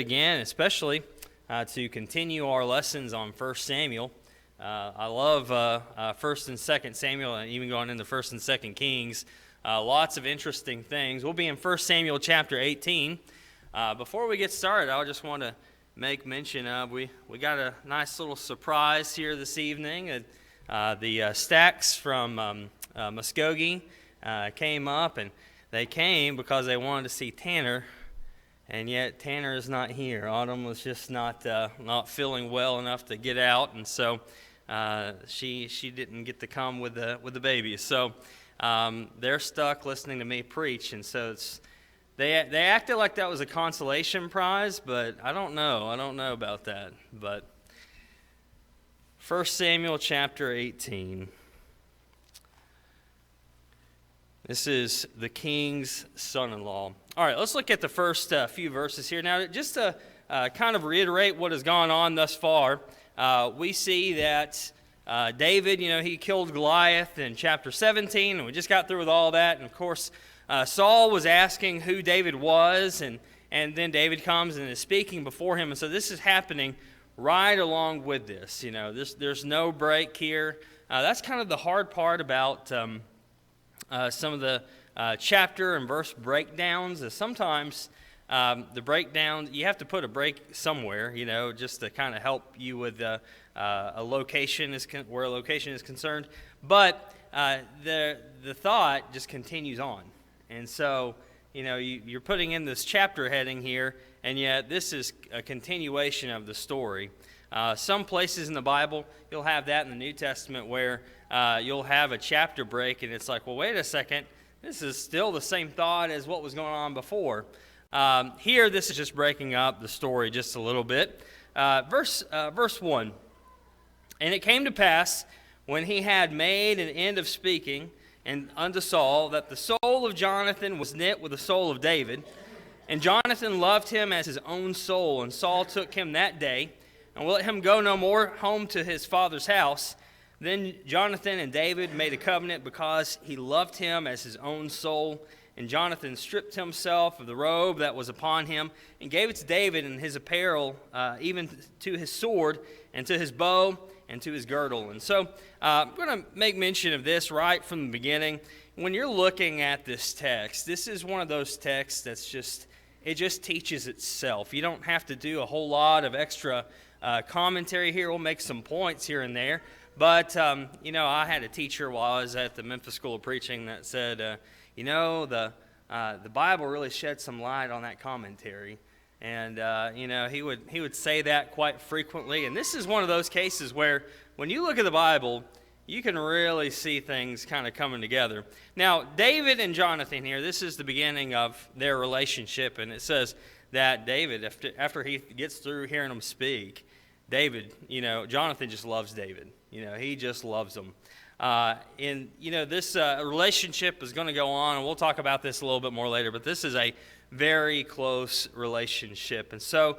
again, especially to continue our lessons on 1 Samuel. I love 1 and 2 Samuel, and even going into 1 and 2 Kings. Lots of interesting things. We'll be in 1 Samuel chapter 18. Before we get started, I just want to make mention of we got a nice little surprise here this evening. The Stacks from Muskogee came up, and they came because they wanted to see Tanner. And yet Tanner is not here. Autumn was just not feeling well enough to get out, and so she didn't get to come with the baby. So they're stuck listening to me preach, and so they acted like that was a consolation prize, but I don't know about that. But 1 Samuel chapter 18. This is the king's son-in-law. All right, let's look at the first few verses here. Now, just to kind of reiterate what has gone on thus far, we see that David, he killed Goliath in chapter 17, and we just got through with all that. And, of course, Saul was asking who David was, and then David comes and is speaking before him. And so this is happening right along with this. There's no break here. That's kind of the hard part about some of the chapter and verse breakdowns is sometimes the breakdown, you have to put a break somewhere, just to kind of help you with a location where a location is concerned. But the thought just continues on. And so, you're putting in this chapter heading here, and yet this is a continuation of the story. Some places in the Bible, you'll have that in the New Testament where you'll have a chapter break, and it's like, well, wait a second, this is still the same thought as what was going on before. Here, this is just breaking up the story just a little bit. Verse 1, and it came to pass, when he had made an end of speaking and unto Saul, that the soul of Jonathan was knit with the soul of David, and Jonathan loved him as his own soul, and Saul took him that day, and will let him go no more home to his father's house. Then Jonathan and David made a covenant because he loved him as his own soul. And Jonathan stripped himself of the robe that was upon him and gave it to David and his apparel, even to his sword and to his bow and to his girdle. And so I'm going to make mention of this right from the beginning. When you're looking at this text, this is one of those texts that's just teaches itself. You don't have to do a whole lot of extra commentary here. We'll make some points here and there. But, I had a teacher while I was at the Memphis School of Preaching that said, the Bible really shed some light on that commentary. And, he would say that quite frequently. And this is one of those cases where when you look at the Bible, you can really see things kind of coming together. Now, David and Jonathan here, this is the beginning of their relationship. And it says that David, after he gets through hearing them speak, David, Jonathan just loves David. He just loves him. This relationship is going to go on, and we'll talk about this a little bit more later, but this is a very close relationship. And so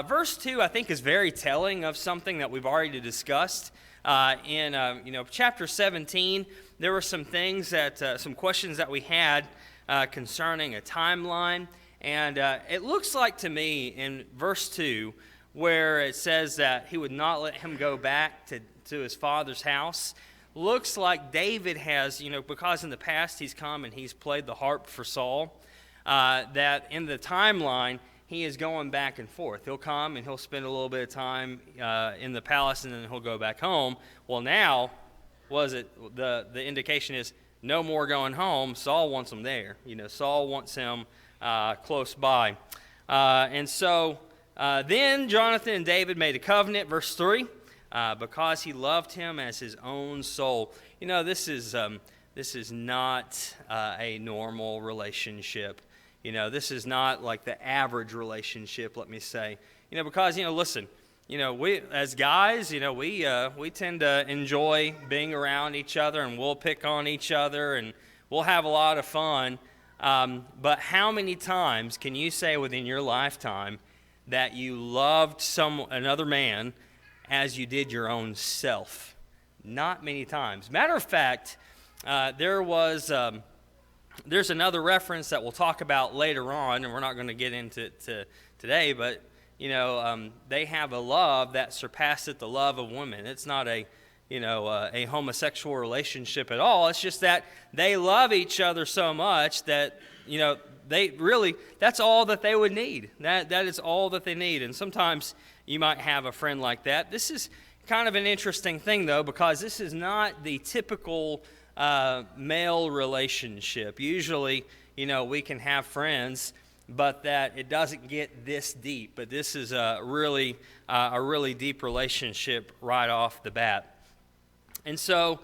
verse 2, I think, is very telling of something that we've already discussed. In chapter 17, there were some things some questions that we had concerning a timeline. And it looks like to me in verse 2, where it says that he would not let him go back to his father's house, looks like David has, because in the past he's come and he's played the harp for Saul, that in the timeline he is going back and forth. He'll come and he'll spend a little bit of time in the palace, and then he'll go back home. Well, now, the indication is no more going home. Saul wants him there. Saul wants him close by. And so then Jonathan and David made a covenant, verse 3, because he loved him as his own soul. This is not a normal relationship. This is not like the average relationship, let me say. Because, listen, we as guys, we tend to enjoy being around each other, and we'll pick on each other, and we'll have a lot of fun. But how many times can you say within your lifetime that you loved another man as you did your own self? Not many times. Matter of fact, there's another reference that we'll talk about later on, and we're not going to get into it today, but they have a love that surpasseth the love of women. It's not a homosexual relationship at all. It's just that they love each other so much that, they really, that's all that they would need. That is all that they need. And sometimes you might have a friend like that. This is kind of an interesting thing, though, because this is not the typical male relationship. Usually, we can have friends, but that it doesn't get this deep. But this is a really deep relationship right off the bat. And so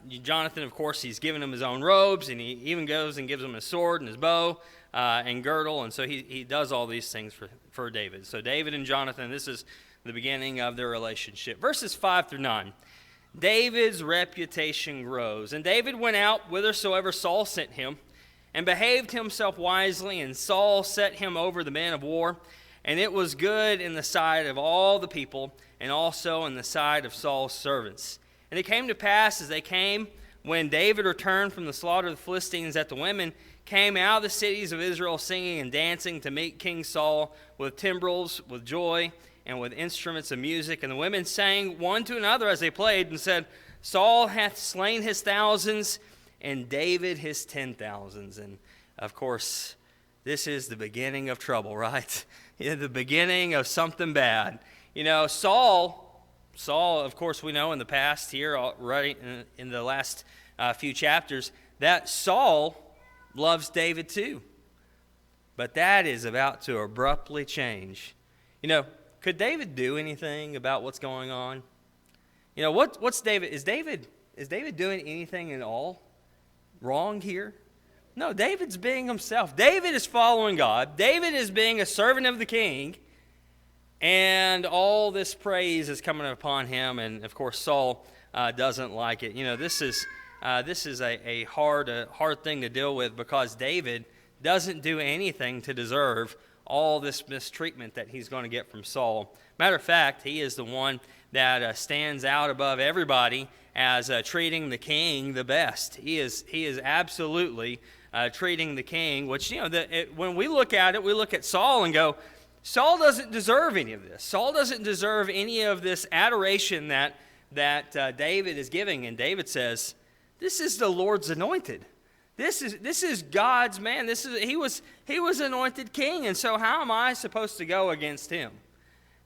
Jonathan, of course, he's given him his own robes, and he even goes and gives him his sword and his bow and girdle. And so he does all these things for David. So David and Jonathan, this is the beginning of their relationship. Verses 5 through 9. David's reputation grows. And David went out whithersoever Saul sent him, and behaved himself wisely, and Saul set him over the men of war. And it was good in the sight of all the people, and also in the sight of Saul's servants. And it came to pass as they came, when David returned from the slaughter of the Philistines, that the women came out of the cities of Israel singing and dancing to meet King Saul with timbrels, with joy, and with instruments of music. And the women sang one to another as they played, and said, Saul hath slain his thousands, and David his 10,000s. And of course, this is the beginning of trouble, right? The beginning of something bad. Saul, of course, we know in the past here, already in the last few chapters, that Saul loves David too. But that is about to abruptly change. Could David do anything about what's going on? What's David? Is David doing anything at all wrong here? No, David's being himself. David is following God. David is being a servant of the king. And all this praise is coming upon him, and of course Saul doesn't like it. This is a hard thing to deal with, because David doesn't do anything to deserve all this mistreatment that he's going to get from Saul. Matter of fact, he is the one that stands out above everybody as treating the king the best. He is absolutely treating the king, which when we look at it, we look at Saul and go, Saul doesn't deserve any of this. Saul doesn't deserve any of this adoration that David is giving. And David says, this is the Lord's anointed. This is God's man. He was anointed king. And so how am I supposed to go against him?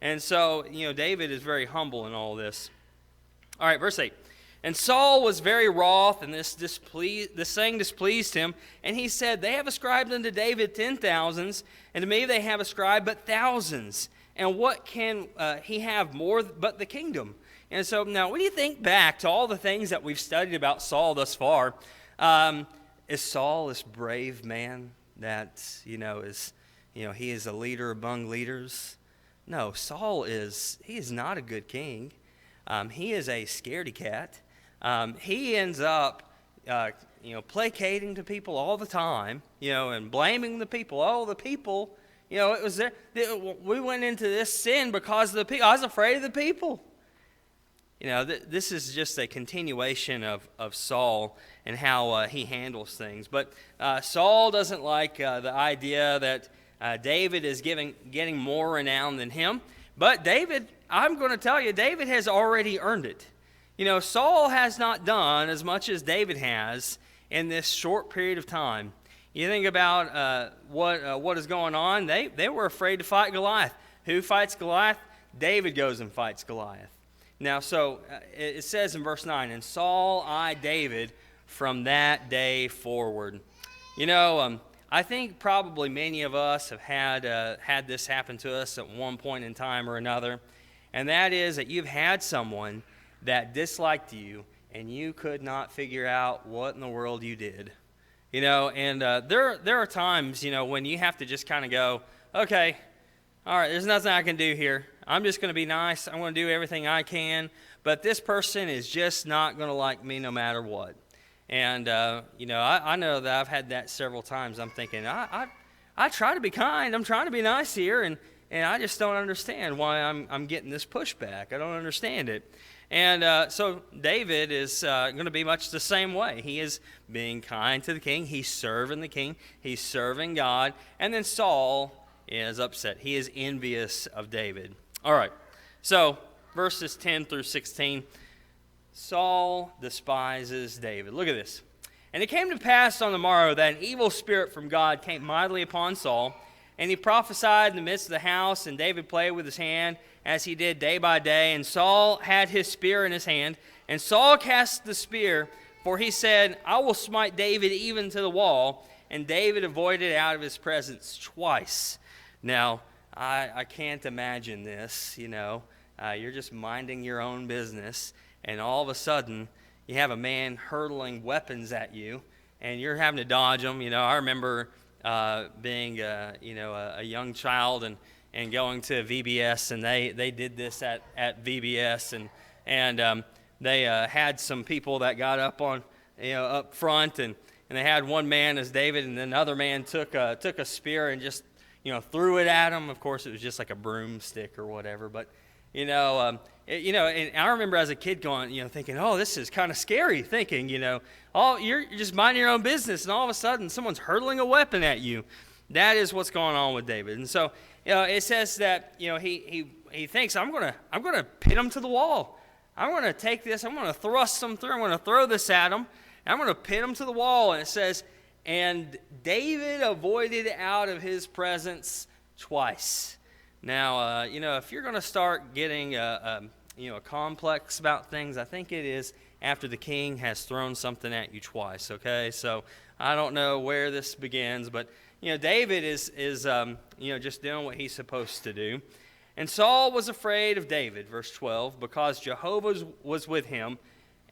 And so, David is very humble in all this. All right, verse 8. And Saul was very wroth, and this saying displeased him. And he said, they have ascribed unto David 10,000s, and to me they have ascribed but thousands. And what can he have more but the kingdom? And so now when you think back to all the things that we've studied about Saul thus far, is Saul this brave man that, he is a leader among leaders? No, Saul is not a good king. He is a scaredy cat. He ends up, placating to people all the time, and blaming the people. Oh, the people, it was there. We went into this sin because of the people. I was afraid of the people. This is just a continuation of Saul and how he handles things. But Saul doesn't like the idea that David is getting more renown than him. But David, I'm going to tell you, David has already earned it. Saul has not done as much as David has in this short period of time. You think about what is going on. They were afraid to fight Goliath. Who fights Goliath? David goes and fights Goliath. Now, so it says in verse 9, and Saul eyed David from that day forward. I think probably many of us have had this happen to us at one point in time or another, and that is that you've had someone that disliked you, and you could not figure out what in the world you did. And there are times, when you have to just kind of go, okay, all right, there's nothing I can do here. I'm just going to be nice. I'm going to do everything I can, but this person is just not going to like me no matter what. And, I know that I've had that several times. I'm thinking, I try to be kind. I'm trying to be nice here, and I just don't understand why I'm getting this pushback. I don't understand it. And so David is going to be much the same way. He is being kind to the king. He's serving the king. He's serving God. And then Saul is upset. He is envious of David. All right, so verses 10 through 16, Saul despises David. Look at this. And it came to pass on the morrow that an evil spirit from God came mightily upon Saul, and he prophesied in the midst of the house, and David played with his hand, as he did day by day. And Saul had his spear in his hand, and Saul cast the spear, for he said, I will smite David even to the wall. And David avoided out of his presence twice. Now, I can't imagine this, you're just minding your own business, and all of a sudden, you have a man hurtling weapons at you, and you're having to dodge them. I remember being, a young child and going to VBS, and they did this at VBS, and they had some people that got up on, up front, and they had one man as David, and then another man took a spear and just, threw it at him. Of course, it was just like a broomstick or whatever, but, and I remember as a kid going, thinking, oh, this is kind of scary, thinking, you're just minding your own business, and all of a sudden someone's hurtling a weapon at you. That is what's going on with David. And so, it says that, he thinks, I'm gonna pin him to the wall. I'm going to take this, I'm going to thrust him through, I'm going to throw this at him, and I'm going to pin him to the wall. And it says, and David avoided out of his presence twice. Now, if you're going to start getting a complex about things, I think it is after the king has thrown something at you twice, okay? So I don't know where this begins, but, David is just doing what he's supposed to do. And Saul was afraid of David, verse 12, because Jehovah was with him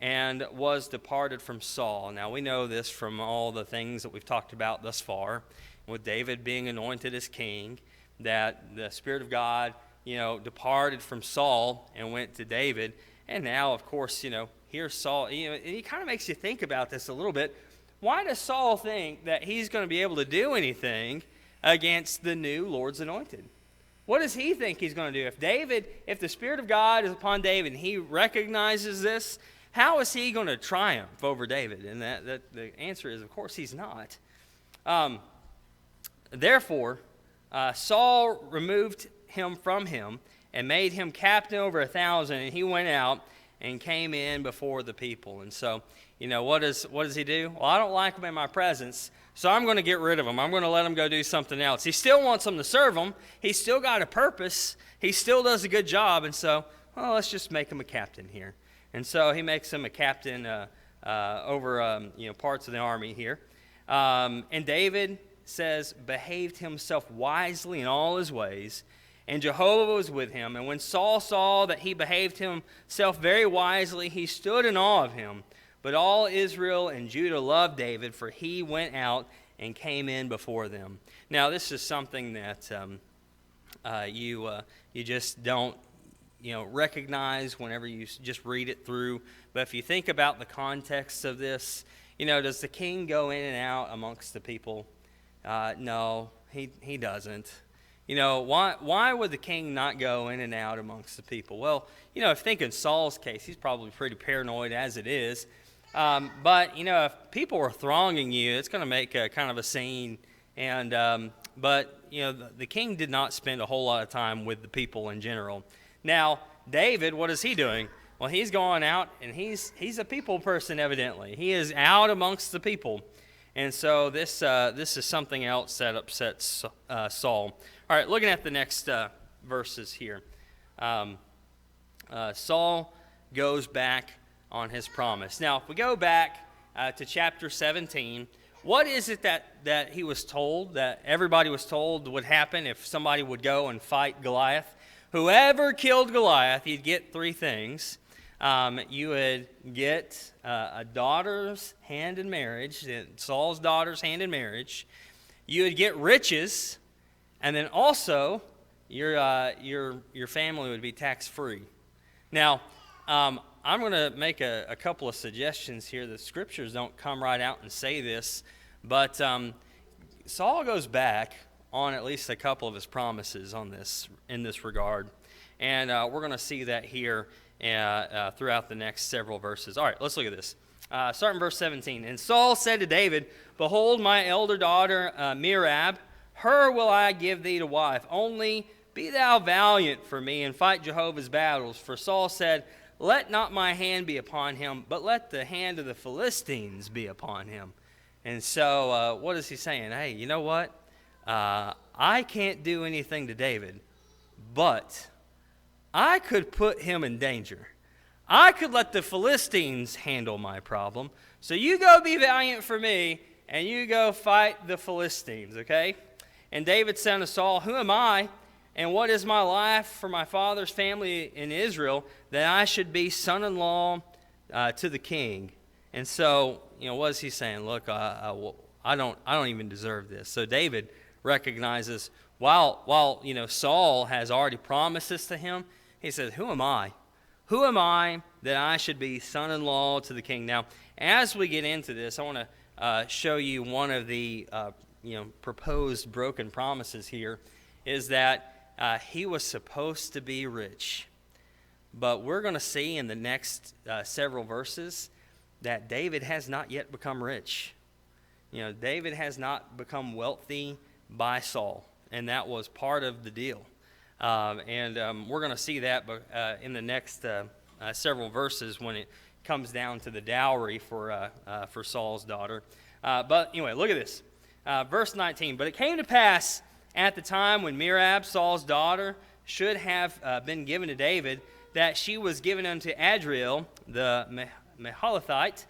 and was departed from Saul. Now, we know this from all the things that we've talked about thus far, with David being anointed as king, that the Spirit of God, departed from Saul and went to David. And now, of course, here's Saul. And it kind of makes you think about this a little bit. Why does Saul think that he's going to be able to do anything against the new Lord's anointed? What does he think he's going to do? If the Spirit of God is upon David and he recognizes this, how is he going to triumph over David? And that the answer is, of course, he's not. Therefore, Saul removed him from him and made him captain over 1,000, and he went out and came in before the people. And so, what does he do? Well, I don't like him in my presence, so I'm going to get rid of him. I'm going to let him go do something else. He still wants them to serve him. He's still got a purpose. He still does a good job. And so, let's just make him a captain here. And so he makes him a captain over parts of the army here. And David says, behaved himself wisely in all his ways, and Jehovah was with him. And when Saul saw that he behaved himself very wisely, he stood in awe of him. But all Israel and Judah loved David, for he went out and came in before them. Now, this is something that you just don't recognize whenever you just read it through. But if you think about the context of this, does the king go in and out amongst the people? No, he doesn't. Why would the king not go in and out amongst the people? Well, if you think in Saul's case, he's probably pretty paranoid as it is. But, if people are thronging you, it's going to make a kind of a scene. And but, the king did not spend a whole lot of time with the people in general. Now, David, what is he doing? Well, he's going out, and he's a people person, evidently. He is out amongst the people. And so this is something else that upsets Saul. All right, looking at the next verses here. Saul goes back on his promise. Now, if we go back to chapter 17, what is it that he was told, that everybody was told would happen if somebody would go and fight Goliath? Whoever killed Goliath, you'd get three things. You would get a daughter's hand in marriage, Saul's daughter's hand in marriage. You would get riches, and then also your family would be tax-free. Now, I'm going to make a couple of suggestions here. The scriptures don't come right out and say this, but Saul goes back on at least a couple of his promises in this regard, and we're going to see that here throughout the next several verses. All right, let's look at this. Starting verse 17. And Saul said to David, behold, my elder daughter Merab, her will I give thee to wife. Only be thou valiant for me, and fight Jehovah's battles. For Saul said, let not my hand be upon him, but let the hand of the Philistines be upon him. And so what is he saying? Hey, you know what? I can't do anything to David, but I could put him in danger. I could let the Philistines handle my problem. So you go be valiant for me, and you go fight the Philistines, okay? And David said to Saul, who am I, and what is my life for my father's family in Israel, that I should be son-in-law to the king? And so, what is he saying? Look, I don't even deserve this. So David recognizes, while Saul has already promised this to him, he says, who am I? Who am I that I should be son-in-law to the king? Now, as we get into this, I want to show you one of the proposed broken promises here, is that he was supposed to be rich. But we're going to see in the next several verses that David has not yet become rich. David has not become wealthy by Saul, and that was part of the deal. And we're going to see that in the next several verses when it comes down to the dowry for Saul's daughter. But anyway, look at this. Verse 19, but it came to pass at the time when Merab, Saul's daughter, should have been given to David, that she was given unto Adriel, the Meholathite,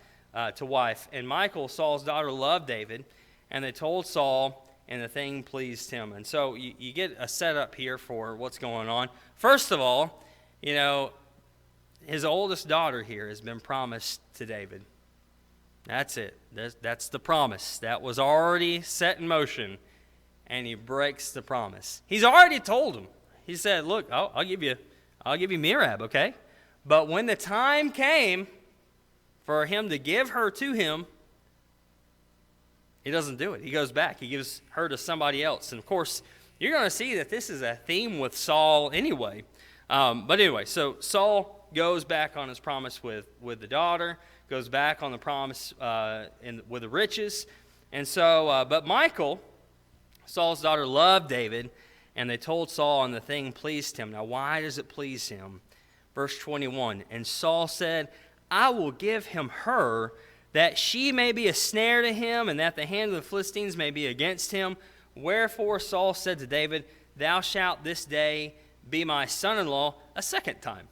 to wife. And Michal, Saul's daughter, loved David, and they told Saul, and the thing pleased him. And so you get a setup here for what's going on. First of all, his oldest daughter here has been promised to David. That's it. That's the promise. That was already set in motion, and he breaks the promise. He's already told him. He said, look, I'll give you Merab, okay? But when the time came for him to give her to him, he doesn't do it. He goes back. He gives her to somebody else. And, of course, you're going to see that this is a theme with Saul anyway. But anyway, so Saul goes back on his promise with the daughter, goes back on the promise with the riches. And so, but Michal, Saul's daughter, loved David, and they told Saul, and the thing pleased him. Now, why does it please him? Verse 21, and Saul said, I will give him her, that she may be a snare to him, and that the hand of the Philistines may be against him. Wherefore Saul said to David, thou shalt this day be my son-in-law a second time.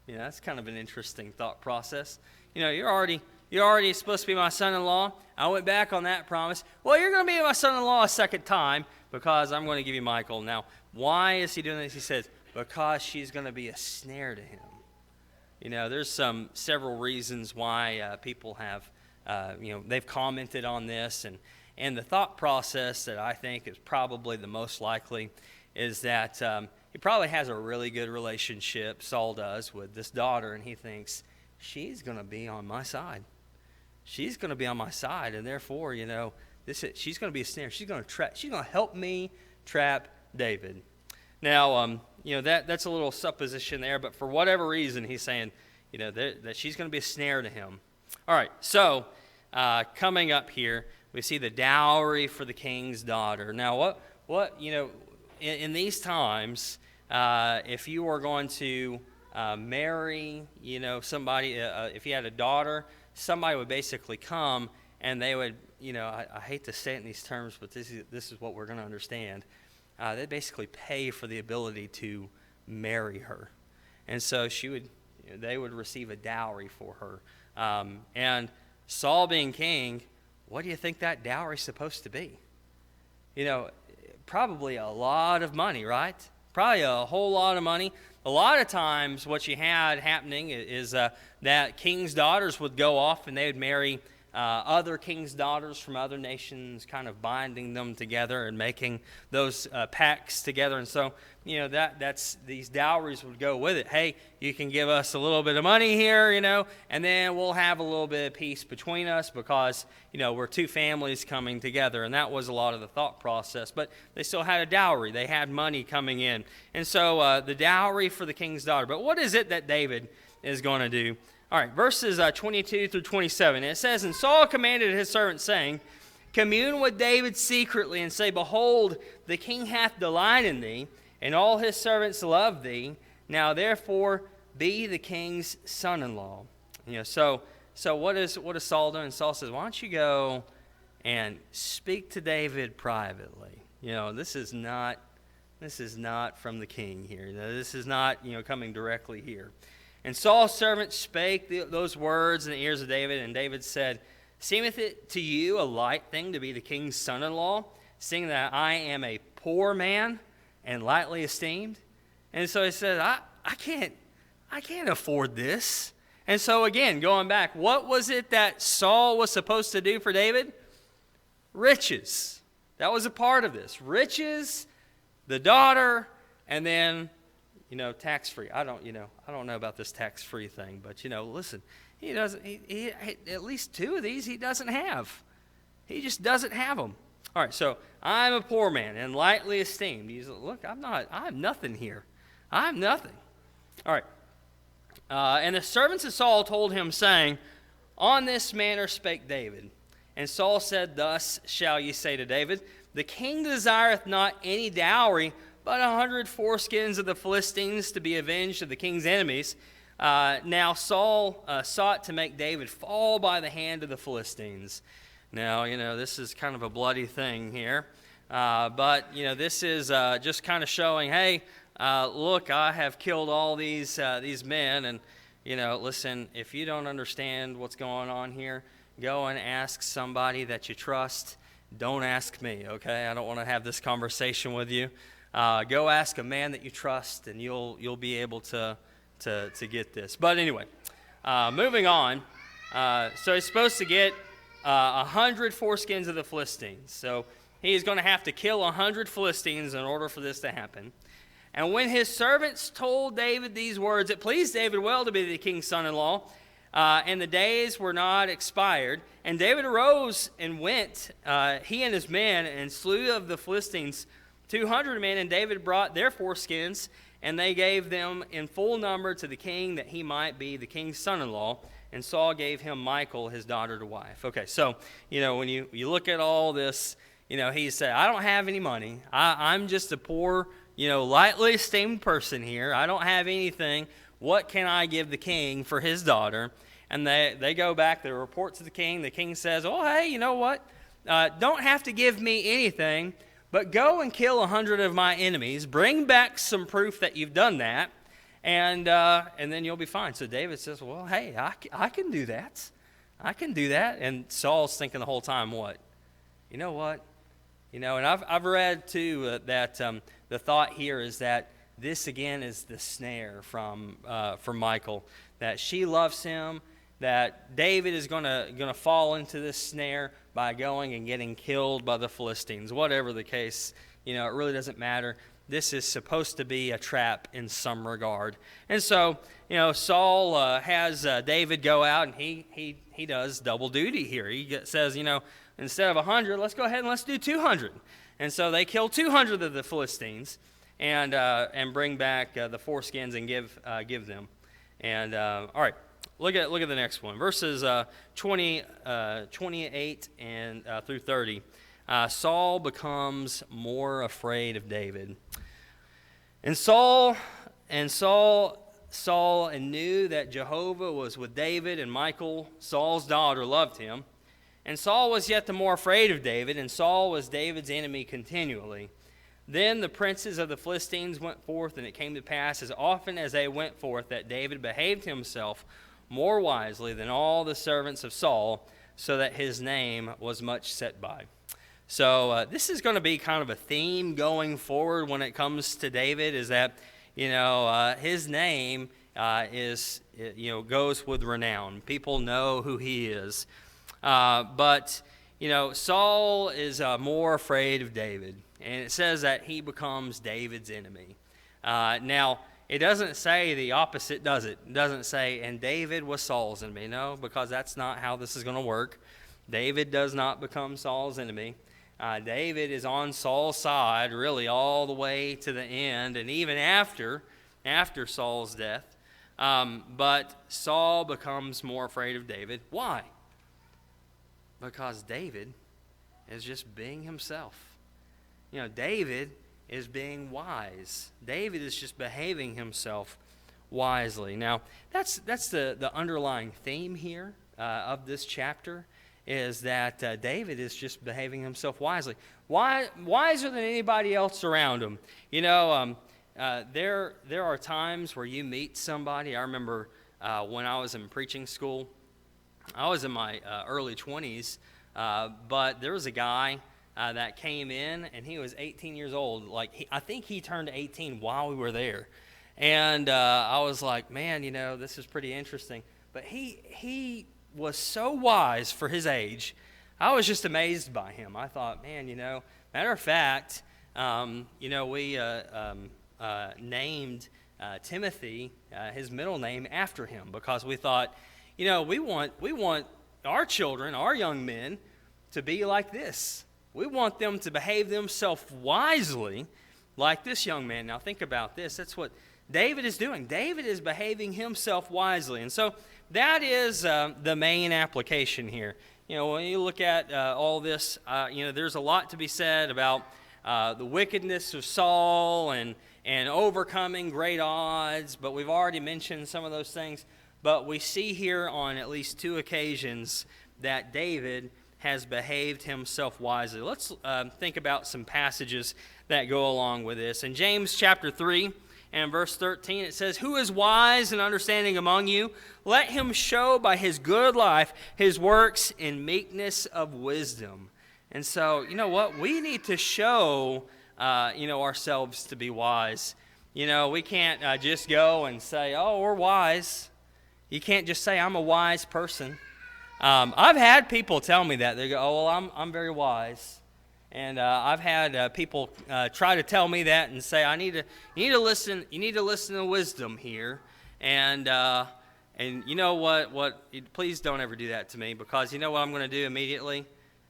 That's kind of an interesting thought process. You're already supposed to be my son-in-law. I went back on that promise. Well, you're going to be my son-in-law a second time because I'm going to give you Michal. Now, why is he doing this? He says, because she's going to be a snare to him. There's several reasons why people have, they've commented on this. And the thought process that I think is probably the most likely is that he probably has a really good relationship, Saul does, with this daughter, and he thinks, she's going to be on my side. She's going to be on my side, and therefore, she's going to be a snare. She's going to help me trap David. Now, that's a little supposition there, but for whatever reason, he's saying, that she's going to be a snare to him. All right, so coming up here, we see the dowry for the king's daughter. Now, what in these times, if you were going to marry, somebody, if you had a daughter, somebody would basically come and they would, I hate to say it in these terms, but this is what we're going to understand. They'd basically pay for the ability to marry her. And so they would receive a dowry for her. And Saul being king, what do you think that dowry is supposed to be? Probably a lot of money, right? Probably a whole lot of money. A lot of times what you had happening is that king's daughters would go off and they would marry other king's daughters from other nations, kind of binding them together and making those pacts together. And so, that's these dowries would go with it. Hey, you can give us a little bit of money here, and then we'll have a little bit of peace between us because, we're two families coming together. And that was a lot of the thought process. But they still had a dowry. They had money coming in. And so the dowry for the king's daughter. But what is it that David is going to do? All right, verses 22 through 27. It says, and Saul commanded his servants, saying, commune with David secretly, and say, Behold, the king hath delight in thee, and all his servants love thee. Now therefore be the king's son-in-law. So what is Saul doing? Saul says, why don't you go and speak to David privately? This is not from the king here. This is not coming directly here. And Saul's servant spake those words in the ears of David, and David said, Seemeth it to you a light thing to be the king's son-in-law, seeing that I am a poor man and lightly esteemed? And so he said, I can't afford this. And so again, going back, what was it that Saul was supposed to do for David? Riches. That was a part of this. Riches, the daughter, and then, tax-free. I don't know about this tax-free thing, but listen, he at least two of these he doesn't have. He just doesn't have them. All right, so I'm a poor man and lightly esteemed. He's look, I'm nothing here. I'm nothing. All right. And the servants of Saul told him, saying, On this manner spake David. And Saul said, Thus shall ye say to David, The king desireth not any dowry, but 100 foreskins of the Philistines to be avenged of the king's enemies. Now Saul sought to make David fall by the hand of the Philistines. Now, this is kind of a bloody thing here. But this is just kind of showing, hey, look, I have killed all these men, and listen, if you don't understand what's going on here, go and ask somebody that you trust. Don't ask me, okay? I don't want to have this conversation with you. Go ask a man that you trust, and you'll be able to get this. But anyway, moving on. So he's supposed to get 100 foreskins of the Philistines. So he's going to have to kill 100 Philistines in order for this to happen. And when his servants told David these words, it pleased David well to be the king's son-in-law, and the days were not expired. And David arose and went, he and his men, and slew of the Philistines 200 men. And David brought their foreskins, and they gave them in full number to the king, that he might be the king's son-in-law. And Saul gave him Michal, his daughter, to wife. Okay, so, when you look at all this, he said, I don't have any money. I'm just a poor, lightly esteemed person here. I don't have anything. What can I give the king for his daughter? And they go back, they report to the king. The king says, oh, hey, you know what? Don't have to give me anything, but go and kill 100 of my enemies. Bring back some proof that you've done that, and then you'll be fine. So David says, well, hey, I can do that. I can do that. And Saul's thinking the whole time, what? You know what? And I've read, too, that the thought here is that this, again, is the snare from Michal, that she loves him, that David is going to fall into this snare by going and getting killed by the Philistines. Whatever the case, it really doesn't matter. This is supposed to be a trap in some regard. And so, Saul has David go out, and he does double duty here. He says, instead of 100, let's go ahead and let's do 200. And so they kill 200 of the Philistines and bring back the foreskins and give them. And all right, look at the next one, verses 28 and through 30. Saul becomes more afraid of David. And Saul saw and knew that Jehovah was with David, and Michal, Saul's daughter, loved him. And Saul was yet the more afraid of David, and Saul was David's enemy continually. Then the princes of the Philistines went forth, and it came to pass, as often as they went forth, that David behaved himself more wisely than all the servants of Saul, so that his name was much set by. So this is going to be kind of a theme going forward when it comes to David, is that, his name goes with renown. People know who he is. But Saul is more afraid of David. And it says that he becomes David's enemy. Now, it doesn't say the opposite, does it? It doesn't say, and David was Saul's enemy. No, because that's not how this is going to work. David does not become Saul's enemy. David is on Saul's side really all the way to the end, and even after Saul's death. But Saul becomes more afraid of David. Why? Because David is just being himself. David is being wise. David is just behaving himself wisely. Now, that's the underlying theme here of this chapter, is that David is just behaving himself wisely. Wiser than anybody else around him. There are times where you meet somebody. I remember when I was in preaching school, I was in my early 20s, but there was a guy that came in, and he was 18 years old. I think he turned 18 while we were there. And I was like, man, this is pretty interesting. But he was so wise for his age. I was just amazed by him. I thought, man, matter of fact, we named Timothy, his middle name, after him, because we thought, we want our children, our young men, to be like this. We want them to behave themselves wisely like this young man. Now think about this. That's what David is doing. David is behaving himself wisely. And so that is the main application here. When you look at all this, there's a lot to be said about the wickedness of Saul and overcoming great odds, but we've already mentioned some of those things. But we see here on at least two occasions that David has behaved himself wisely. Let's think about some passages that go along with this. In James chapter 3 and verse 13, it says, "Who is wise and understanding among you? Let him show by his good life his works in meekness of wisdom." And so, what? We need to show, ourselves to be wise. We can't just go and say, oh, we're wise. You can't just say, I'm a wise person. I've had people tell me that. They go, oh, well, I'm very wise. And I've had people try to tell me that and say, you need to listen to wisdom here. And you know what? Please don't ever do that to me, because you know what I'm going to do immediately?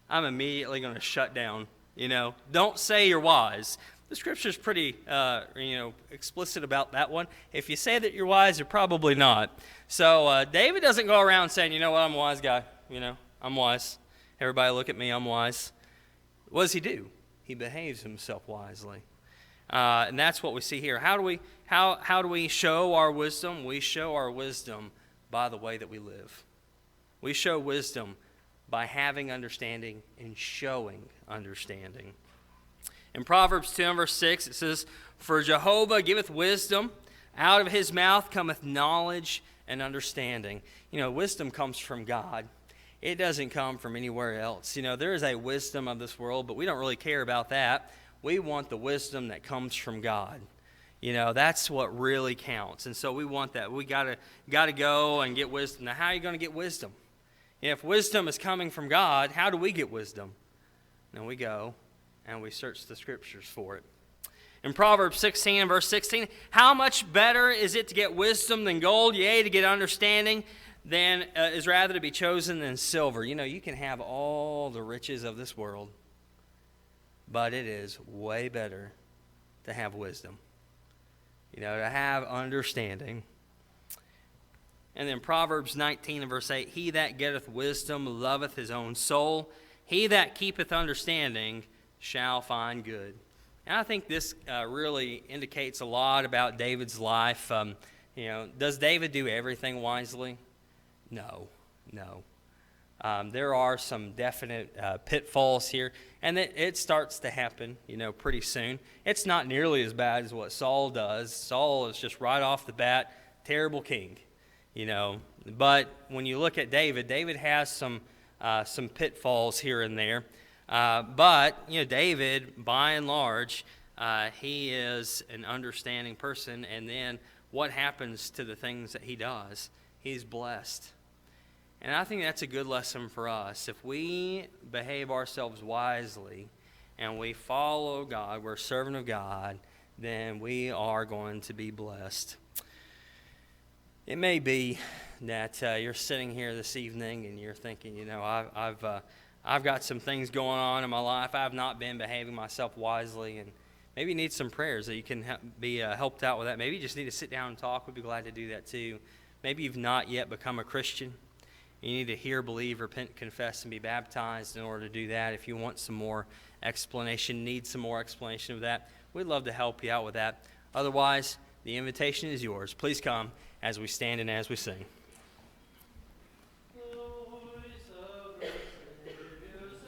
I'm immediately going to shut down. Don't say you're wise. The scripture's pretty, explicit about that one. If you say that you're wise, you're probably not. So David doesn't go around saying, you know what, I'm a wise guy. I'm wise. Everybody look at me, I'm wise. What does he do? He behaves himself wisely. And that's what we see here. How do we show our wisdom? We show our wisdom by the way that we live. We show wisdom by having understanding and showing understanding. In Proverbs 2 and verse 6, it says, "For Jehovah giveth wisdom, out of his mouth cometh knowledge and understanding." Wisdom comes from God. It doesn't come from anywhere else. There is a wisdom of this world, but we don't really care about that. We want the wisdom that comes from God. That's what really counts. And so we want that. We gotta go and get wisdom. Now, how are you going to get wisdom? If wisdom is coming from God, how do we get wisdom? Now we go and we search the scriptures for it. In Proverbs 16 and verse 16, "How much better is it to get wisdom than gold, yea, to get understanding than is rather to be chosen than silver." You can have all the riches of this world, but it is way better to have wisdom, to have understanding. And then Proverbs 19 and verse 8, "He that getteth wisdom loveth his own soul. He that keepeth understanding shall find good." And I think this really indicates a lot about David's life. Does David do everything wisely? No. There are some definite pitfalls here, and it starts to happen, pretty soon. It's not nearly as bad as what Saul does. Saul is just right off the bat, terrible king. But when you look at David has some pitfalls here and there. But David, by and large, he is an understanding person. And then what happens to the things that he does? He's blessed. And I think that's a good lesson for us. If we behave ourselves wisely and we follow God, we're a servant of God, then we are going to be blessed. It may be that you're sitting here this evening and you're thinking, I've got some things going on in my life. I have not been behaving myself wisely, and maybe you need some prayers that you can be helped out with that. Maybe you just need to sit down and talk. We'd be glad to do that too. Maybe you've not yet become a Christian, You need to hear, believe, repent, confess, and be baptized in order to do that. If you want some more explanation, need some more explanation of that, we'd love to help you out with that. Otherwise, the invitation is yours. Please come as we stand and as we sing.